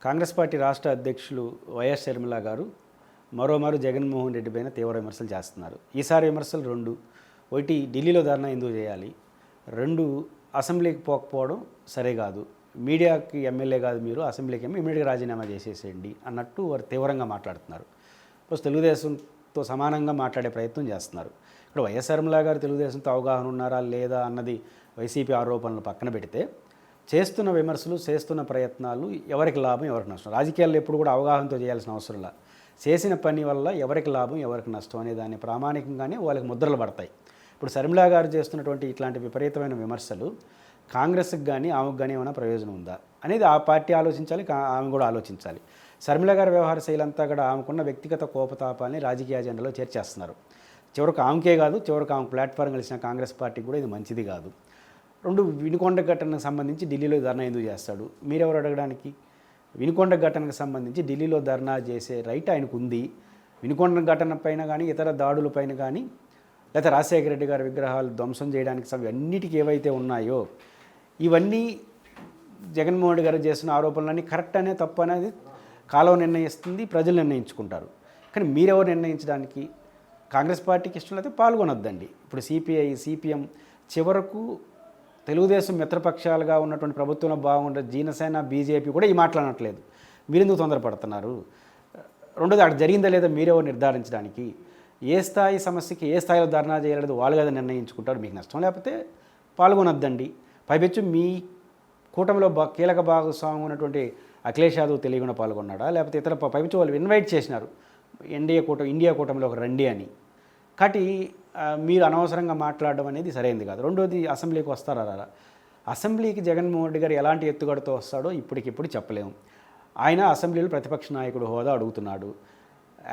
Congress party రాష్ట్ర అధ్యక్షులు YS Sharmila గారు మరోమారు జగన్మోహన్ రెడ్డి పైన తీవ్ర విమర్శలు చేస్తున్నారు. ఈసారి విమర్శలు రెండు. ఒకటి, ఢిల్లీలో ధర్నా ఎందుకు చేయాలి, రెండు, అసెంబ్లీకి పోకపోవడం సరే కాదు, మీడియాకి ఎమ్మెల్యే కాదు మీరు, అసెంబ్లీకి ఇమీడియట్గా రాజీనామా చేసేసేయండి అన్నట్టు వారు తీవ్రంగా మాట్లాడుతున్నారు. ప్లస్ తెలుగుదేశంతో సమానంగా మాట్లాడే ప్రయత్నం చేస్తున్నారు. ఇక్కడ వైఎస్ షర్మిల గారు తెలుగుదేశంతో అవగాహన ఉన్నారా లేదా అన్నది వైసీపీ ఆరోపణలు పక్కన పెడితే, చేస్తున్న విమర్శలు, చేస్తున్న ప్రయత్నాలు ఎవరికి లాభం, ఎవరికి నష్టం, రాజకీయాల్లో ఎప్పుడు కూడా అవగాహనతో చేయాల్సిన అవసరం లేదు. చేసిన పని వల్ల ఎవరికి లాభం, ఎవరికి నష్టం అనే దాన్ని ప్రామాణికంగానే వాళ్ళకి ముద్రలు పడతాయి. ఇప్పుడు షర్మిల గారు చేస్తున్నటువంటి ఇట్లాంటి విపరీతమైన విమర్శలు కాంగ్రెస్కి కానీ ఆమెకు కానీ ఏమైనా ప్రయోజనం ఉందా అనేది ఆ పార్టీ ఆలోచించాలి, ఆమె కూడా ఆలోచించాలి. శర్మిల గారి వ్యవహార శైలి అంతా కూడా ఆమెకున్న వ్యక్తిగత కోపతాపాలని రాజకీయ అజెండాలో చేర్చేస్తున్నారు. చివరికి ఆమెకే కాదు, చివరికి ఆమె ప్లాట్ఫామ్ కలిసిన కాంగ్రెస్ పార్టీకి కూడా ఇది మంచిది కాదు. రెండు, వినుకొండ ఘటనకు సంబంధించి ఢిల్లీలో ధర్నా ఎందుకు చేస్తాడు, మీరెవరు అడగడానికి? వినుకొండ ఘటనకు సంబంధించి ఢిల్లీలో ధర్నా చేసే రైట్ ఆయనకు ఉంది. వినుకొండ ఘటన పైన కానీ ఇతర దాడుల పైన కానీ, లేకపోతే రాజశేఖర రెడ్డి గారి విగ్రహాలు ధ్వంసం చేయడానికి అన్నిటికీ ఏవైతే ఉన్నాయో ఇవన్నీ జగన్మోహన్ రెడ్డి గారు చేస్తున్న ఆరోపణలన్నీ కరెక్ట్ అనే తప్పు అనేది కాలం నిర్ణయిస్తుంది, ప్రజలు నిర్ణయించుకుంటారు. కానీ మీరెవరు నిర్ణయించడానికి? కాంగ్రెస్ పార్టీకి ఇష్టం అయితే పాల్గొనొద్దండి. ఇప్పుడు సిపిఐ, సిపిఎం చివరకు తెలుగుదేశం మిత్రపక్షాలుగా ఉన్నటువంటి ప్రభుత్వంలో బాగుండే జనసేన, బీజేపీ కూడా ఈ మాట్లాడట్లేదు. మీరెందుకు తొందరపడుతున్నారు? రెండోది, అక్కడ జరిగిందా లేదా మీరెవరు నిర్ధారించడానికి? ఏ స్థాయి సమస్యకి ఏ స్థాయిలో ధర్నా చేయాలనేది వాళ్ళు కదా నిర్ణయించుకుంటారు. మీకు నష్టం లేకపోతే పాల్గొనొద్దండి. పైపెచ్చు మీ కూటమిలో కీలక భాగస్వామి ఉన్నటువంటి అఖిలేష్ యాదవ్ తెలియకుండా పాల్గొన్నాడా, లేకపోతే ఇతర పైపెచ్చు వాళ్ళు ఇన్వైట్ చేసినారు ఇండియా కూటమిలో ఒక రండి అని. కాబట్టి మీరు అనవసరంగా మాట్లాడడం అనేది సరైనది కాదు. రెండోది, అసెంబ్లీకి వస్తారా? అసెంబ్లీకి జగన్మోహన్ రెడ్డి గారు ఎలాంటి ఎత్తుగడతో వస్తాడో ఇప్పటికిప్పుడు చెప్పలేము. ఆయన అసెంబ్లీలో ప్రతిపక్ష నాయకుడు హోదా అడుగుతున్నాడు.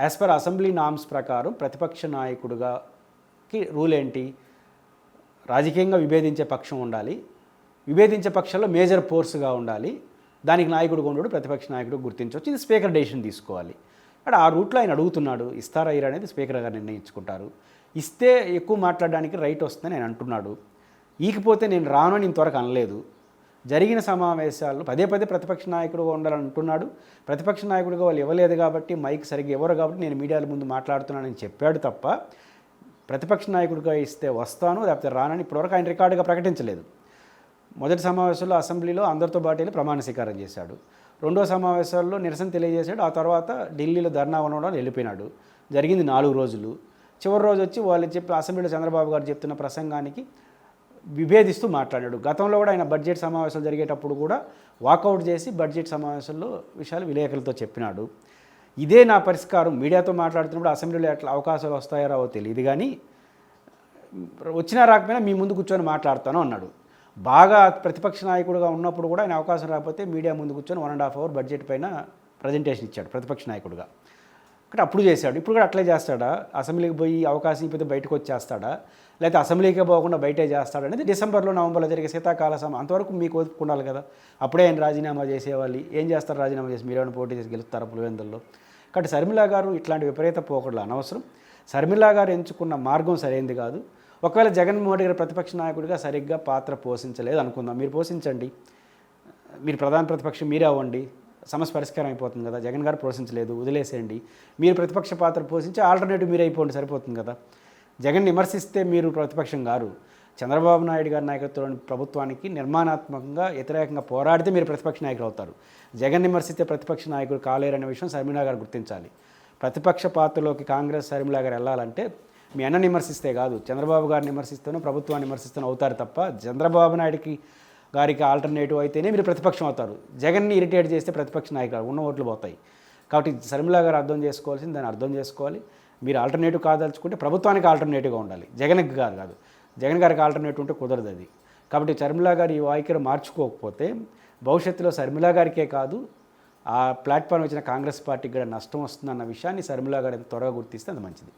యాజ్ పర్ అసెంబ్లీ నామ్స్ ప్రకారం ప్రతిపక్ష నాయకుడిగాకి రూల్ ఏంటి? రాజకీయంగా విభేదించే పక్షం ఉండాలి, విభేదించే పక్షంలో మేజర్ ఫోర్స్గా ఉండాలి, దానికి నాయకుడు ఉండడు, ప్రతిపక్ష నాయకుడు గుర్తించవచ్చు. ఇది స్పీకర్ డెసిషన్ తీసుకోవాలి. అక్కడ ఆ రూట్లో ఆయన అడుగుతున్నాడు. ఇస్తారా ఇరా అనేది స్పీకర్ గారు నిర్ణయించుకుంటారు. ఇస్తే ఎక్కువ మాట్లాడడానికి రైట్ వస్తుందని ఆయన అంటున్నాడు. ఈకపోతే నేను రాను అని ఇంతవరకు అనలేదు. జరిగిన సమావేశాల్లో పదే పదే ప్రతిపక్ష నాయకుడుగా ఉండాలని అంటున్నాడు. ప్రతిపక్ష నాయకుడిగా వాళ్ళు ఇవ్వలేదు కాబట్టి, మైక్ సరిగ్గా ఇవ్వరు కాబట్టి నేను మీడియాల ముందు మాట్లాడుతున్నానని చెప్పాడు తప్ప, ప్రతిపక్ష నాయకుడిగా ఇస్తే వస్తాను లేకపోతే రానని ఇప్పటివరకు ఆయన రికార్డుగా ప్రకటించలేదు. మొదటి సమావేశంలో అసెంబ్లీలో అందరితో పాటు ప్రమాణ స్వీకారం చేశాడు. రెండో సమావేశాల్లో నిరసన తెలియజేశాడు. ఆ తర్వాత ఢిల్లీలో ధర్నా ఉండడం వెళ్ళిపోయినాడు. జరిగింది 4 రోజులు. చివరి రోజు వచ్చి వాళ్ళు అసెంబ్లీలో చంద్రబాబు గారు చెప్తున్న ప్రసంగానికి విభేదిస్తూ మాట్లాడాడు. గతంలో కూడా ఆయన బడ్జెట్ సమావేశాలు జరిగేటప్పుడు కూడా వాకౌట్ చేసి బడ్జెట్ సమావేశంలో విషయాలు విలేకరులతో చెప్పినాడు. ఇదే నా పరిష్కారం, మీడియాతో మాట్లాడుతున్నప్పుడు అసెంబ్లీలో ఎట్లా అవకాశాలు వస్తాయో రావో తెలియదు, కానీ వచ్చినా రాకపోయినా మీ ముందు కూర్చొని మాట్లాడతాను అన్నాడు. బాగా ప్రతిపక్ష నాయకుడిగా ఉన్నప్పుడు కూడా ఆయన అవకాశం రాకపోతే మీడియా ముందు కూర్చొని 1.5 అవర్ బడ్జెట్ పైన ప్రజెంటేషన్ ఇచ్చాడు ప్రతిపక్ష నాయకుడిగా. అంటే అప్పుడు చేశాడు. ఇప్పుడు కూడా అట్లే చేస్తాడా? అసెంబ్లీకి పోయి అవకాశం ఇప్పితే బయటకు వచ్చేస్తాడా, లేకపోతే అసెంబ్లీకే పోకుండా బయటే చేస్తాడా అనేది డిసెంబర్లో, నవంబర్లో జరిగే శీతాకాల అంతవరకు మీకు ఓపుకుండాలి కదా. అప్పుడే ఆయన రాజీనామా చేసేవాళ్ళు. ఏం చేస్తారు రాజీనామా చేసి? మీరేమైనా పోటీ చేసి గెలుస్తారా పులివెందుల్లో? కాబట్టి షర్మిల గారు ఇట్లాంటి విపరీత పోకడలు అనవసరం. షర్మిల గారు ఎంచుకున్న మార్గం సరైనది కాదు. ఒకవేళ జగన్మోహన్ రెడ్డి గారు ప్రతిపక్ష నాయకుడిగా సరిగ్గా పాత్ర పోషించలేదు అనుకుందాం, మీరు పోషించండి, మీరు ప్రధాన ప్రతిపక్షం మీరే అవ్వండి, సమస్య పరిష్కారం అయిపోతుంది కదా. జగన్ గారు పోషించలేదు, వదిలేసేయండి. మీరు ప్రతిపక్ష పాత్ర పోషించి ఆల్టర్నేటివ్ మీరు అయిపోండి, సరిపోతుంది కదా. జగన్ విమర్శిస్తే మీరు ప్రతిపక్షం గారు. చంద్రబాబు నాయుడు గారి నాయకత్వంలోని ప్రభుత్వానికి నిర్మాణాత్మకంగా వ్యతిరేకంగా పోరాడితే మీరు ప్రతిపక్ష నాయకులు అవుతారు. జగన్ విమర్శిస్తే ప్రతిపక్ష నాయకుడు కాలేరనే విషయం షర్మిల గారు గుర్తించాలి. ప్రతిపక్ష పాత్రలోకి కాంగ్రెస్ షర్మిల గారు వెళ్ళాలంటే మీ అన్న విమర్శిస్తే కాదు, చంద్రబాబు గారిని విమర్శిస్తేనో ప్రభుత్వాన్ని విమర్శిస్తేనో అవుతారు తప్ప, చంద్రబాబు నాయుడికి గారికి ఆల్టర్నేటివ్ అయితేనే మీరు ప్రతిపక్షం అవుతారు. జగన్ని ఇరిటేట్ చేస్తే ప్రతిపక్ష నాయకులు ఉన్న ఓట్లు పోతాయి. కాబట్టి షర్మిల గారు అర్థం చేసుకోవాల్సింది దాన్ని అర్థం చేసుకోవాలి. మీరు ఆల్టర్నేటివ్ కాదలుచుకుంటే ప్రభుత్వానికి ఆల్టర్నేటివ్గా ఉండాలి, జగన్కి గారు కాదు. జగన్ గారికి ఆల్టర్నేటివ్ ఉంటే కుదరదు అది. కాబట్టి షర్మిల గారు ఈ వైఖరి మార్చుకోకపోతే భవిష్యత్తులో షర్మిల గారికే కాదు, ఆ ప్లాట్ఫామ్ వచ్చిన కాంగ్రెస్ పార్టీకి కూడా నష్టం వస్తుందన్న విషయాన్ని షర్మిల గారు త్వరగా గుర్తిస్తే అది మంచిది.